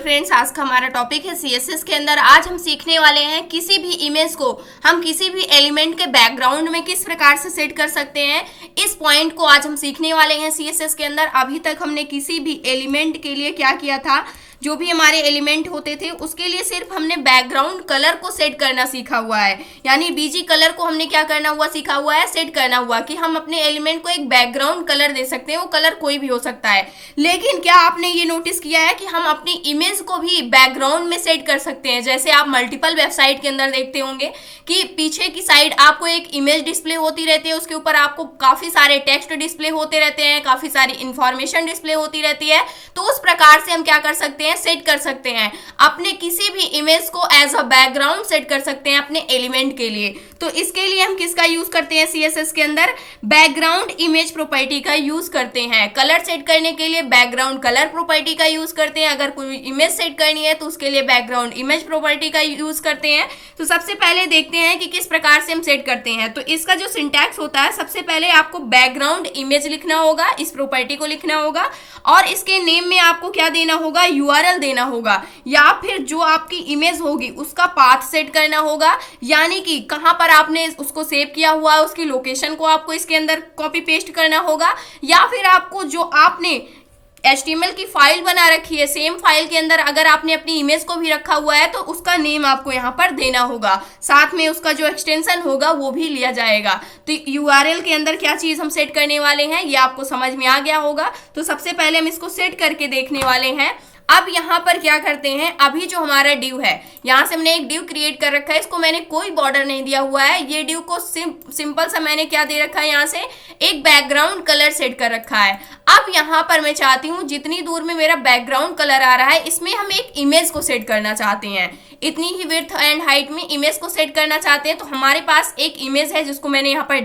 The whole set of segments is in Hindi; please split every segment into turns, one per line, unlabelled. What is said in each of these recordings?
फ्रेंड्स, आज का हमारा टॉपिक है सीएसएस के अंदर। आज हम सीखने वाले हैं किसी भी इमेज को हम किसी भी एलिमेंट के बैकग्राउंड में किस प्रकार से सेट कर सकते हैं। इस पॉइंट को आज हम सीखने वाले हैं सीएसएस के अंदर। अभी तक हमने किसी भी एलिमेंट के लिए क्या किया था, जो भी हमारे एलिमेंट होते थे उसके लिए सिर्फ हमने बैकग्राउंड कलर को सेट करना सीखा हुआ है। यानी बीजी कलर को हमने क्या करना हुआ, सीखा हुआ है, सेट करना हुआ कि हम अपने एलिमेंट को एक बैकग्राउंड कलर दे सकते हैं। वो कलर कोई भी हो सकता है। लेकिन क्या आपने ये नोटिस किया है कि हम अपनी इमेज को भी बैकग्राउंड में सेट कर सकते हैं। जैसे आप मल्टीपल वेबसाइट के अंदर देखते होंगे कि पीछे की साइड आपको एक इमेज डिस्प्ले होती रहती है, उसके ऊपर आपको काफी सारे टेक्स्ट डिस्प्ले होते रहते हैं, काफी सारी इंफॉर्मेशन डिस्प्ले होती रहती है। तो उस प्रकार से हम क्या कर सकते हैं, सेट कर सकते हैं अपने किसी भी इमेज को एज अ बैकग्राउंड सेट कर सकते हैं अपने एलिमेंट के लिए। तो इसके लिए हम किसका यूज करते हैं सीएसएस के अंदर, बैकग्राउंड इमेज प्रॉपर्टी का यूज करते हैं। कलर सेट करने के लिए बैकग्राउंड कलर प्रॉपर्टी का यूज करते हैं। अगर कोई इमेज सेट करनी है तो उसके लिए बैकग्राउंड इमेज प्रॉपर्टी का यूज करते हैं। तो सबसे पहले देखते हैं कि किस प्रकार से हम सेट करते हैं। तो इसका जो सिंटैक्स होता है, सबसे पहले आपको बैकग्राउंड इमेज लिखना होगा, इस प्रॉपर्टी को लिखना होगा और इसके नेम में आपको क्या देना होगा, यूआरएल देना होगा, या फिर जो आपकी इमेज होगी उसका पाथ सेट करना होगा। यानी कि कहां पर आपने उसको सेव किया हुआ है उसकी लोकेशन को आपको इसके अंदर कॉपी पेस्ट करना होगा, या फिर आपको जो आपने HTML की फाइल बना रखी है, सेम फाइल के अंदर अगर आपने अपनी इमेज को भी रखा हुआ है तो उसका नेम आपको यहाँ पर देना होगा। साथ में उसका जो एक्सटेंशन होगा वो भी लिया जाएगा। तो URL के अंदर क्या चीज हम सेट करने वाले हैं ये आपको समझ में आ गया होगा। तो सबसे पहले हम इसको सेट करके देखने वाले हैं। अब यहाँ पर क्या करते हैं, अभी जो हमारा डिव है, यहाँ से हमने एक डिव क्रिएट कर रखा है। इसको मैंने कोई बॉर्डर नहीं दिया हुआ है। ये डिव को सिंपल सा मैंने क्या दे रखा है, यहाँ से एक बैकग्राउंड कलर सेट कर रखा है। अब यहाँ पर मैं चाहती हूँ जितनी दूर में मेरा बैकग्राउंड कलर आ रहा है इसमें हम एक इमेज को सेट करना चाहते हैं। इतनी ही विड्थ एंड हाइट में इमेज को सेट करना चाहते हैं। तो हमारे पास एक इमेज है जिसको मैंने यहाँ पर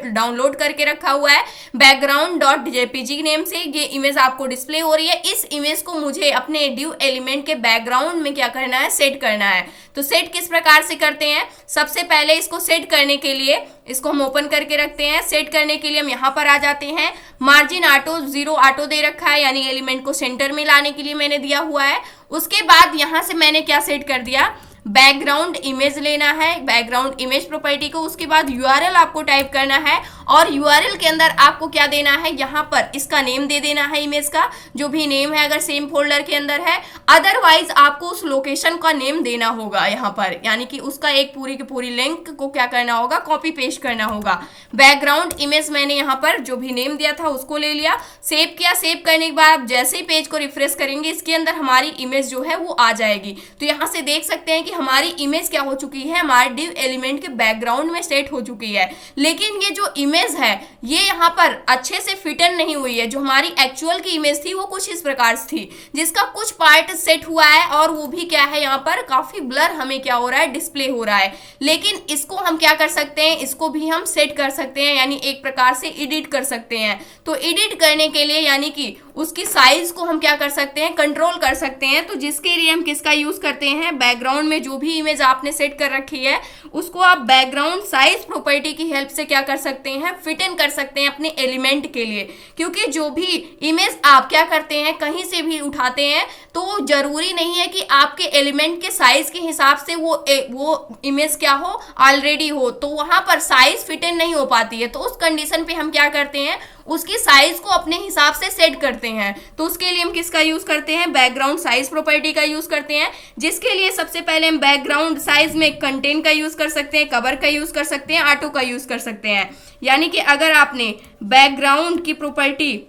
डाउनलोड करके रखा हुआ है background.jpg नेम से। ये इमेज आपको डिस्प्ले हो रही है। इस इमेज को मुझे अपने डिव एलिमेंट के बैकग्राउंड में क्या करना है, सेट करना है। तो सेट किस प्रकार से करते हैं, सबसे पहले इसको सेट करने के लिए इसको हम ओपन करके रखते हैं। सेट करने के लिए हम यहाँ पर आ जाते हैं। मार्जिन ऑटो 0 ऑटो दे रखा है, यानी एलिमेंट को सेंटर में लाने के लिए मैंने दिया हुआ है। उसके बाद यहाँ से मैंने क्या सेट कर दिया, बैकग्राउंड इमेज लेना है, बैकग्राउंड इमेज प्रॉपर्टी को। उसके बाद यूआरएल आपको टाइप करना है और यूआरएल के अंदर आपको क्या देना है, यहाँ पर इसका नेम दे देना है इमेज का, जो भी नेम है अगर सेम फोल्डर के अंदर है। अदरवाइज आपको उस लोकेशन का नेम देना होगा यहाँ पर, यानी कि उसका एक पूरी की पूरी लिंक को क्या करना होगा, कॉपी पेस्ट करना होगा। बैकग्राउंड इमेज मैंने यहाँ पर जो भी नेम दिया था उसको ले लिया, सेव किया। सेव करने के बाद जैसे ही पेज को रिफ्रेश करेंगे इसके अंदर हमारी इमेज जो है वो आ जाएगी। तो यहाँ से देख सकते हैं कि हमारी इमेज क्या हो चुकी है, हमारे डिव एलिमेंट के बैकग्राउंड में सेट हो चुकी है। लेकिन ये जो इमेज है ये यहाँ पर अच्छे से फिटन नहीं हुई है। जो हमारी एक्चुअल की इमेज थी वो कुछ इस प्रकार से थी, जिसका कुछ पार्ट सेट हुआ है और वो भी क्या है, यहाँ पर काफी ब्लर हमें क्या हो रहा है, डिस्प्ले हो रहा है। लेकिन इसको हम क्या कर सकते हैं, इसको भी हम सेट कर सकते हैं, यानी एक प्रकार से एडिट कर सकते हैं। तो एडिट करने के लिए यानी कि उसकी साइज को हम क्या कर सकते हैं, कंट्रोल कर सकते हैं। तो जिसके लिए हम किसका यूज करते हैं, बैकग्राउंड में जो भी इमेज आपने सेट कर रखी है उसको आप बैकग्राउंड साइज प्रॉपर्टी की हेल्प से क्या कर सकते हैं, फिट इन कर सकते हैं अपने एलिमेंट के लिए। क्योंकि जो भी इमेज आप क्या करते हैं, कहीं से भी उठाते हैं तो जरूरी नहीं है कि आपके एलिमेंट के साइज के हिसाब से वो इमेज क्या हो, ऑलरेडी हो, तो वहां पर साइज फिट इन नहीं हो पाती है। तो उस कंडीशन पे हम क्या करते हैं, उसकी साइज को अपने हिसाब से सेट करते हैं। तो उसके लिए हम किसका यूज करते हैं, बैकग्राउंड साइज प्रॉपर्टी का यूज करते हैं। जिसके लिए सबसे पहले हम बैकग्राउंड साइज में कंटेंट का यूज कर सकते हैं, कवर का यूज कर सकते हैं, ऑटो का यूज कर सकते हैं। यानी कि अगर आपने बैकग्राउंड की प्रॉपर्टी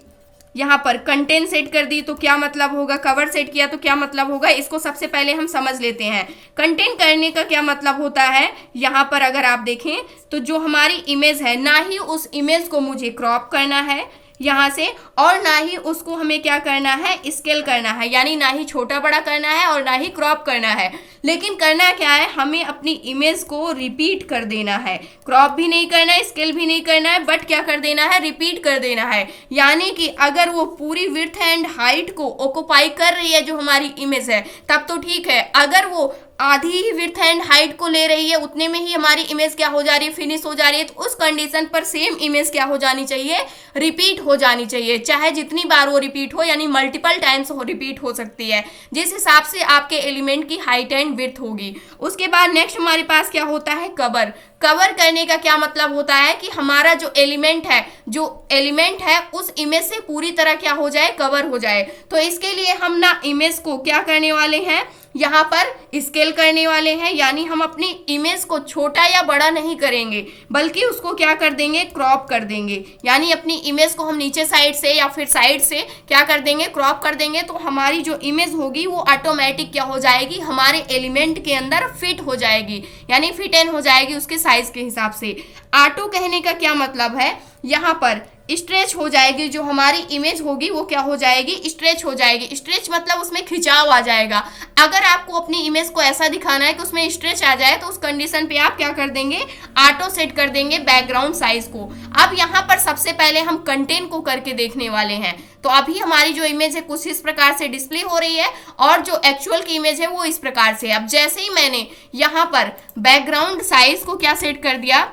यहाँ पर कंटेंट सेट कर दी तो क्या मतलब होगा, कवर सेट किया तो क्या मतलब होगा, इसको सबसे पहले हम समझ लेते हैं। कंटेंट करने का क्या मतलब होता है, यहाँ पर अगर आप देखें तो जो हमारी इमेज है, ना ही उस इमेज को मुझे क्रॉप करना है यहाँ से, और ना ही उसको हमें क्या करना है, स्केल करना है, यानी ना ही छोटा बड़ा करना है और ना ही क्रॉप करना है। लेकिन करना क्या है, हमें अपनी इमेज को रिपीट कर देना है, क्रॉप भी नहीं करना है, स्केल भी नहीं करना है, बट क्या कर देना है, रिपीट कर देना है। यानी कि अगर वो पूरी विड्थ एंड हाइट को ऑक्युपाई कर रही है जो हमारी इमेज है तब तो ठीक है, अगर वो आधी ही विड्थ एंड हाइट को ले रही है, उतने में ही हमारी इमेज क्या हो जा रही है, फिनिश हो जा रही है, तो उस कंडीशन पर सेम इमेज क्या हो जानी चाहिए, रिपीट हो जानी चाहिए। चाहे जितनी बार वो रिपीट हो, यानी मल्टीपल टाइम्स हो रिपीट हो सकती है, जिस हिसाब से आपके एलिमेंट की हाइट एंड विड्थ होगी। उसके बाद नेक्स्ट हमारे पास क्या होता है, कवर। कवर करने का क्या मतलब होता है कि हमारा जो एलिमेंट है उस इमेज से पूरी तरह क्या हो जाए, कवर हो जाए। तो इसके लिए हम ना इमेज को क्या करने वाले हैं, यहाँ पर स्केल करने वाले हैं, यानी हम अपनी इमेज को छोटा या बड़ा नहीं करेंगे, बल्कि उसको क्या कर देंगे, क्रॉप कर देंगे। यानी अपनी इमेज को हम नीचे साइड से या फिर साइड से क्या कर देंगे, क्रॉप कर देंगे। तो हमारी जो इमेज होगी वो ऑटोमेटिक क्या हो जाएगी, हमारे एलिमेंट के अंदर फिट हो जाएगी, यानी फिट इन हो जाएगी उसके साइज के हिसाब से। ऑटो कहने का क्या मतलब है, यहाँ पर स्ट्रेच हो जाएगी, जो हमारी इमेज होगी वो क्या हो जाएगी, स्ट्रेच हो जाएगी। स्ट्रेच मतलब उसमें खिंचाव आ जाएगा। अगर आपको अपनी इमेज को ऐसा दिखाना है कि उसमें स्ट्रेच आ जाए, तो उस कंडीशन पे आप क्या कर देंगे, ऑटो सेट कर देंगे बैकग्राउंड साइज को। अब यहाँ पर सबसे पहले हम कंटेंट को करके देखने वाले हैं। तो अभी हमारी जो इमेज है कुछ इस प्रकार से डिस्प्ले हो रही है और जो एक्चुअल की इमेज है वो इस प्रकार से। अब जैसे ही मैंने यहाँ पर बैकग्राउंड साइज को क्या सेट कर दिया,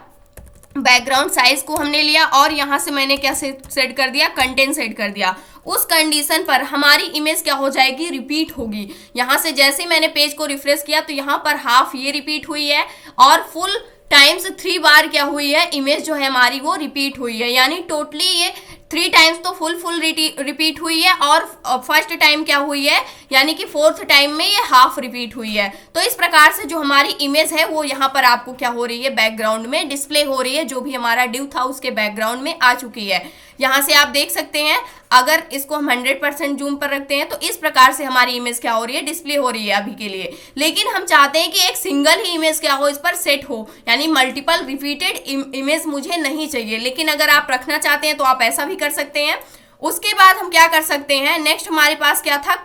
बैकग्राउंड साइज को हमने लिया और यहाँ से मैंने क्या सेट कर दिया, कंटेंट सेट कर दिया। उस कंडीशन पर हमारी इमेज क्या हो जाएगी, रिपीट होगी। यहाँ से जैसे मैंने पेज को रिफ्रेश किया तो यहाँ पर हाफ ये रिपीट हुई है और फुल टाइम्स 3 बार क्या हुई है, इमेज जो है हमारी वो रिपीट हुई है। यानी टोटली ये 3 टाइम्स तो फुल रिपीट हुई है और फर्स्ट टाइम क्या हुई है, यानी कि 4th टाइम में ये हाफ रिपीट हुई है। तो इस प्रकार से जो हमारी इमेज है वो यहाँ पर आपको क्या हो रही है, बैकग्राउंड में डिस्प्ले हो रही है, जो भी हमारा डिव था उसके बैकग्राउंड में आ चुकी है। यहाँ से आप देख सकते हैं, अगर इसको हम 100% जूम पर रखते हैं तो इस प्रकार से हमारी इमेज क्या हो रही है, डिस्प्ले हो रही है अभी के लिए। लेकिन हम चाहते हैं कि एक सिंगल ही इमेज क्या हो, इस पर सेट हो, यानी मल्टीपल रिपीटेड इमेज मुझे नहीं चाहिए। लेकिन अगर आप रखना चाहते हैं तो आप ऐसा भी कर सकते हैं। उसके बाद हम क्या कर सकते हैं, नेक्स्ट हमारे पास क्या था,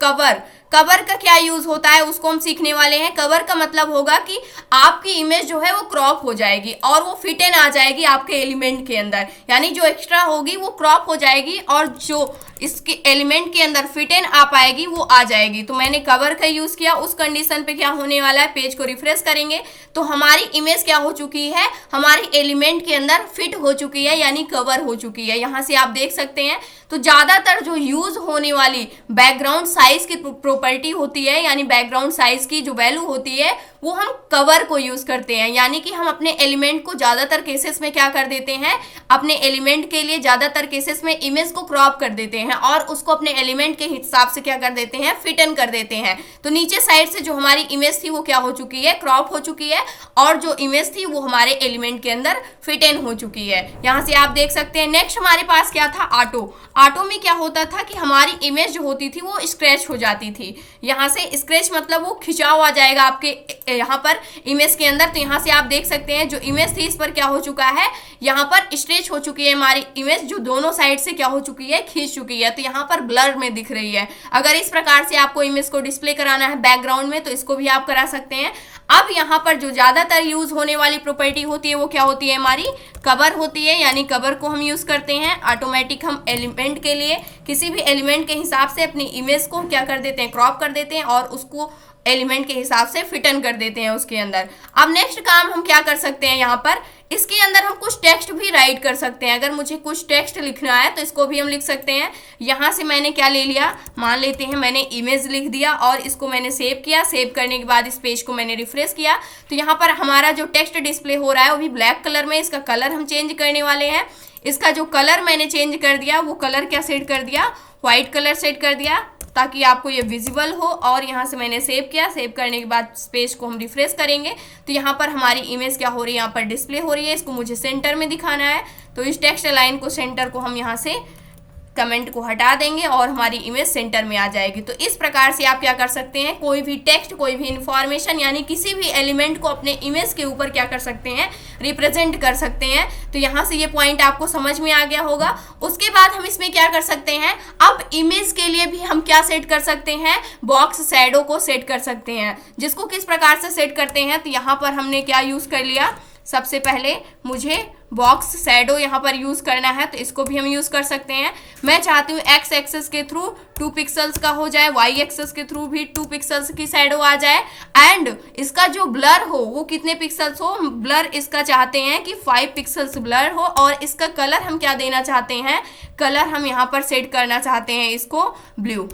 कवर। कवर का क्या यूज होता है उसको हम सीखने वाले हैं। कवर का मतलब होगा कि आपकी इमेज जो है वो क्रॉप हो जाएगी और वो फिट इन आ जाएगी आपके एलिमेंट के अंदर, यानी जो एक्स्ट्रा होगी वो क्रॉप हो जाएगी और जो इसके एलिमेंट के अंदर फिट इन आ पाएगी वो आ जाएगी। तो मैंने कवर का यूज किया। उस कंडीशन पे क्या होने वाला है, पेज को रिफ्रेश करेंगे तो हमारी इमेज क्या हो चुकी है, हमारी एलिमेंट के अंदर फिट हो चुकी है, यानी कवर हो चुकी है। यहाँ से आप देख सकते हैं। तो ज्यादातर जो यूज होने वाली बैकग्राउंड साइज की प्रॉपर्टी होती है, यानी बैकग्राउंड साइज की जो वैल्यू होती है वो हम कवर को यूज करते हैं। यानी कि हम अपने एलिमेंट को ज्यादातर केसेस में क्या कर देते हैं, अपने एलिमेंट के लिए ज्यादातर केसेस में इमेज को क्रॉप कर देते हैं और उसको अपने एलिमेंट के हिसाब से क्या कर देते हैं, फिट इन कर देते हैं। तो नीचे साइड से जो हमारी इमेज थी वो क्या हो चुकी है, क्रॉप हो चुकी है और जो इमेज थी वो हमारे एलिमेंट के अंदर फिट इन हो चुकी है। यहाँ से आप देख सकते हैं। नेक्स्ट हमारे पास क्या था, ऑटो। ऑटो में क्या होता था कि हमारी इमेज जो होती थी वो स्क्रैच हो जाती थी। यहाँ से स्क्रैच मतलब वो खिंचाव आ जाएगा आपके यहाँ पर इमेज के अंदर। तो यहाँ से आप देख सकते हैं जो इमेज थी इस पर क्या हो चुका है, यहाँ पर स्ट्रेच हो चुकी है हमारी इमेज, जो दोनों साइड से क्या हो चुकी है, खींच चुकी है। तो यहाँ पर ब्लर में दिख रही है। अगर इस प्रकार से आपको इमेज को डिस्प्ले कराना है बैकग्राउंड में तो इसको भी आप करा सकते हैं। अब यहाँ पर जो ज्यादातर यूज होने वाली प्रॉपर्टी होती है वो क्या होती है, हमारी कवर होती है। यानी कवर को हम यूज करते हैं ऑटोमेटिक, हम एलिमेंट के लिए किसी भी एलिमेंट के हिसाब से अपनी इमेज को क्या कर देते हैं, क्रॉप कर देते हैं और उसको एलिमेंट के हिसाब से फिट इन कर देते हैं उसके अंदर। अब नेक्स्ट काम हम क्या कर सकते हैं, यहाँ पर इसके अंदर हम कुछ टेक्स्ट भी राइट कर सकते हैं। अगर मुझे कुछ टेक्स्ट लिखना है तो इसको भी हम लिख सकते हैं। यहाँ से मैंने क्या ले लिया, मान लेते हैं मैंने इमेज लिख दिया और इसको मैंने सेव किया। सेव करने के बाद इस पेज को मैंने रिफ्रेश किया तो यहाँ पर हमारा जो टेक्स्ट डिस्प्ले हो रहा है वो भी ब्लैक कलर में। इसका कलर हम चेंज करने वाले हैं। इसका जो कलर मैंने चेंज कर दिया वो कलर क्या सेट कर दिया, व्हाइट कलर सेट कर दिया ताकि आपको ये विजिबल हो। और यहाँ से मैंने सेव किया। सेव करने के बाद पेज को हम रिफ्रेश करेंगे तो यहाँ पर हमारी इमेज क्या हो रही है, यहाँ पर डिस्प्ले हो रही है। इसको मुझे सेंटर में दिखाना है तो इस टेक्स्ट लाइन को, सेंटर को हम यहाँ से कमेंट को हटा देंगे और हमारी इमेज सेंटर में आ जाएगी। तो इस प्रकार से आप क्या कर सकते हैं, कोई भी टेक्स्ट, कोई भी इंफॉर्मेशन यानी किसी भी एलिमेंट को अपने इमेज के ऊपर क्या कर सकते हैं, रिप्रेजेंट कर सकते हैं। तो यहाँ से ये पॉइंट आपको समझ में आ गया होगा। उसके बाद हम इसमें क्या कर सकते हैं, अब इमेज के लिए भी हम क्या सेट कर सकते हैं, बॉक्स शैडो को सेट कर सकते हैं। जिसको किस प्रकार से सेट करते हैं, तो यहाँ पर हमने क्या यूज कर लिया, सबसे पहले मुझे बॉक्स शैडो यहाँ पर यूज करना है, तो इसको भी हम यूज कर सकते हैं। मैं चाहती हूँ एक्स एक्सेस के थ्रू 2 पिक्सल्स का हो जाए, वाई एक्सेस के थ्रू भी 2 पिक्सल्स की शैडो आ जाए, एंड इसका जो ब्लर हो वो कितने पिक्सल्स हो, ब्लर इसका चाहते हैं कि 5 पिक्सल्स ब्लर हो, और इसका कलर हम क्या देना चाहते हैं, कलर हम यहाँ पर सेट करना चाहते हैं इसको ब्लू।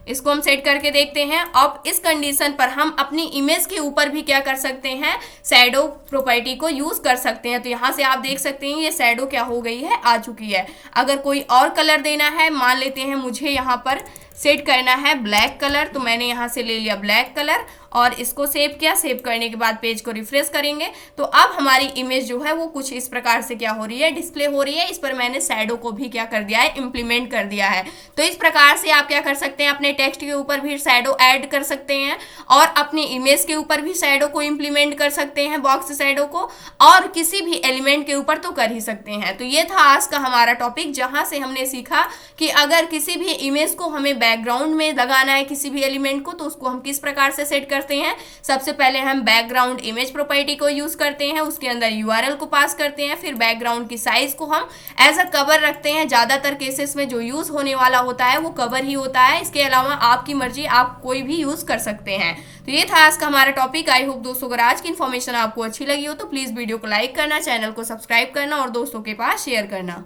इसको हम सेट करके देखते हैं। अब इस कंडीशन पर हम अपनी इमेज के ऊपर भी क्या कर सकते हैं, शैडो प्रॉपर्टी को यूज कर सकते हैं। तो यहाँ से आप देख सकते हैं ये शैडो क्या हो गई है, आ चुकी है। अगर कोई और कलर देना है, मान लेते हैं मुझे यहाँ पर सेट करना है ब्लैक कलर, तो मैंने यहाँ से ले लिया ब्लैक कलर और इसको सेव किया। सेव करने के बाद पेज को रिफ्रेश करेंगे तो अब हमारी इमेज जो है वो कुछ इस प्रकार से क्या हो रही है, डिस्प्ले हो रही है। इस पर मैंने शैडो को भी क्या कर दिया है, इम्प्लीमेंट कर दिया है। तो इस प्रकार से आप क्या कर सकते हैं, अपने टेक्स्ट के ऊपर भी शैडो ऐड कर सकते हैं और अपनी इमेज के ऊपर भी शैडो को इम्प्लीमेंट कर सकते हैं, बॉक्स शैडो को, और किसी भी एलिमेंट के ऊपर तो कर ही सकते हैं। तो ये था आज का हमारा टॉपिक, जहां से हमने सीखा कि अगर किसी भी इमेज को हमें बैकग्राउंड में लगाना है, किसी भी एलिमेंट को, तो उसको हम किस प्रकार से सेट करते हैं। सबसे पहले हम बैकग्राउंड इमेज प्रॉपर्टी को यूज करते हैं, उसके अंदर यूआरएल को पास करते हैं, फिर बैकग्राउंड की साइज को हम एज अ कवर रखते हैं। ज्यादातर केसेस में जो यूज होने वाला होता है वो कवर ही होता है, इसके अलावा आपकी मर्जी, आप कोई भी यूज कर सकते हैं। तो ये था आज का हमारा टॉपिक। आई होप दोस्तों अगर आज की इन्फॉर्मेशन आपको अच्छी लगी हो तो प्लीज वीडियो को लाइक करना, चैनल को सब्सक्राइब करना और दोस्तों के पास शेयर करना।